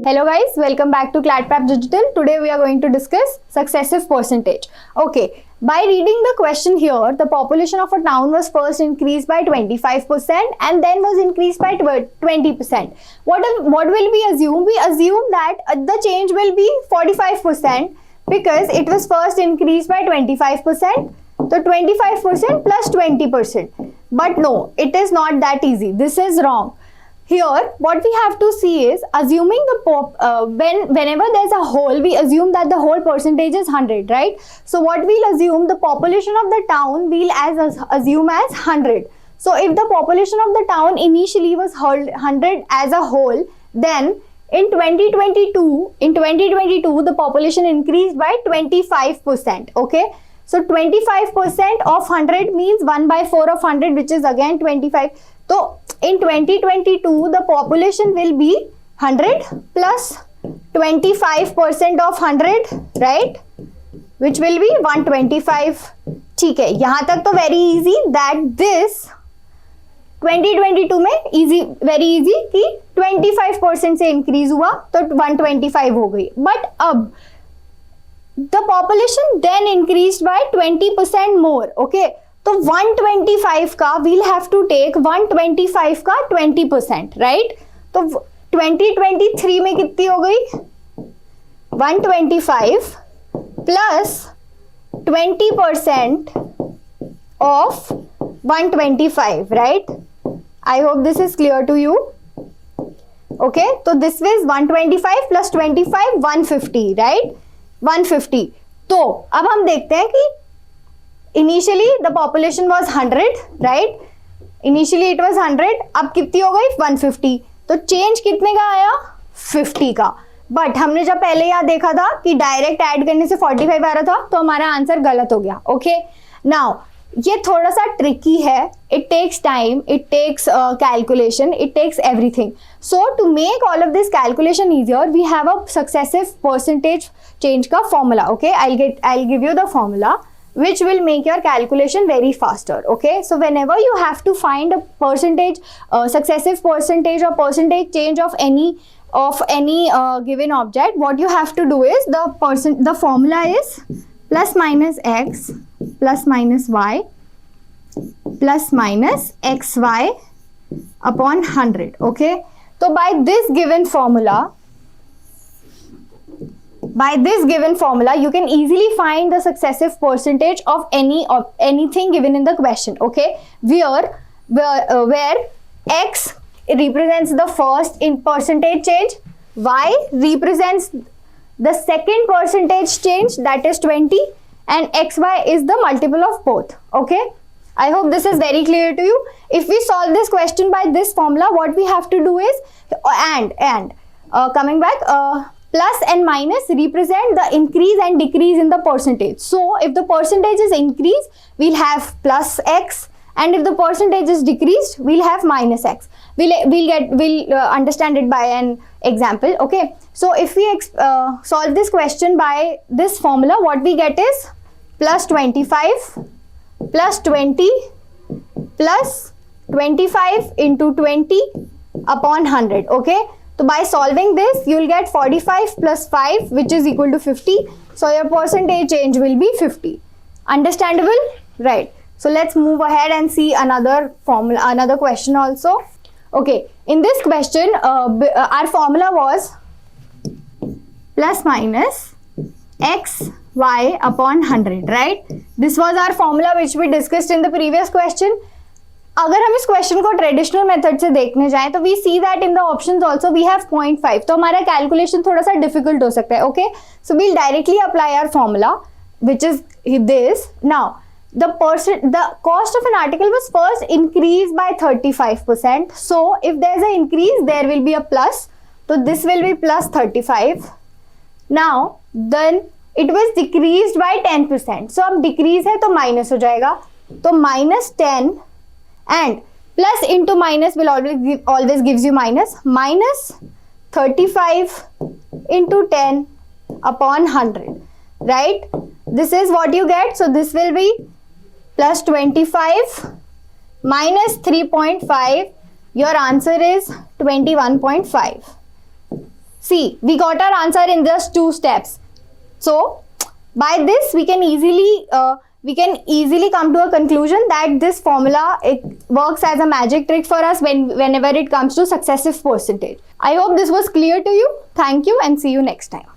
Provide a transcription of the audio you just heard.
Hello guys, welcome back to CladPrep Digital. Today we are going to discuss successive percentage. Okay, by reading the question here, the population of a town was first increased by 25% and then was increased by 20%. What will we assume? We assume that the change will be 45% because it was first increased by 25%. So 25% plus 20%. But no, it is not that easy. This is wrong. Here, what we have to see is, assuming the whenever there's a whole, we assume that the whole percentage is 100, right? So what we'll assume, the population of the town we'll assume as 100. So if the population of the town initially was 100 as a whole, then in 2022, the population increased by 25%. Okay. So 25% of 100 means 1 by 4 of 100, which is again 25. So in 2022, the population will be 100 plus 25% of 100, right? Which will be 125. ठीक है, यहाँ तक तो very easy that this 2022 में very easy कि 25% से increase हुआ तो 125 हो गई. But अब the population then increased by 20% more. Okay. तो 125 का we'll have to take 125 का 20%, right? तो 2023 में कितनी हो गई? 125 plus 20% of 125, right? I hope this is clear to you. Okay, so this is 125 plus 25, 150, right? 150. तो अब हम देखते हैं कि initially the population was 100, right? Initially it was 100, अब कितनी हो गई? 150. तो चेंज कितने का आया? 50 का. बट हमने जब पहले यहाँ देखा था कि डायरेक्ट ऐड करने से 45 आ रहा था, तो हमारा आंसर गलत हो गया. ओके, नाउ ये थोड़ा सा ट्रिकी है. It takes time, it takes calculation, it takes everything. So to make all of this calculation easier, we have a successive percentage change का formula. Okay, I'll give you the formula which will make your calculation very faster. Okay, so whenever you have to find a percentage, successive percentage or percentage change of any given object, what you have to do is the formula is plus minus x plus minus y plus minus xy upon 100. Okay, so by this given formula, you can easily find the successive percentage of anything given in the question. Okay, where x represents the first in percentage change, y represents the second percentage change, that is 20, and xy is the multiple of both. Okay, I hope this is very clear to you. If we solve this question by this formula, what we have to do is coming back, plus and minus represent the increase and decrease in the percentage. So if the percentage is increased, we'll have plus x, and if the percentage is decreased, we'll have minus x. We'll understand it by an example. Okay, so if we solve this question by this formula, what we get is plus 25 plus 20 plus 25 into 20 upon 100. Okay, so by solving this, you will get 45 plus 5, which is equal to 50. So your percentage change will be 50. Understandable? Right. So let's move ahead and see another formula, another question also. Okay, in this question, our formula was plus minus x y upon 100, right? This was our formula which we discussed in the previous question. अगर हम इस question को traditional method से देखने जाएं तो we see that in the options also we have 0.5, तो हमारा कैलकुलेशन थोड़ा सा डिफिकल्ट हो सकता है. Okay, so we'll directly apply our formula which is this. Now the cost of an article was first increased by 35%. So if there is an increase, there will be a plus. So this will be plus 35. Now then it was decreased by 10%. So अब decrease है तो minus हो जाएगा. तो minus 10 and plus into minus will always gives you minus. Minus 35 into 10 upon 100. Right? This is what you get. So this will be plus 25 minus 3.5, your answer is 21.5. See, we got our answer in just 2 steps. So by this we can easily come to a conclusion that this formula, it works as a magic trick for us whenever it comes to successive percentage. I hope this was clear to you. Thank you and see you next time.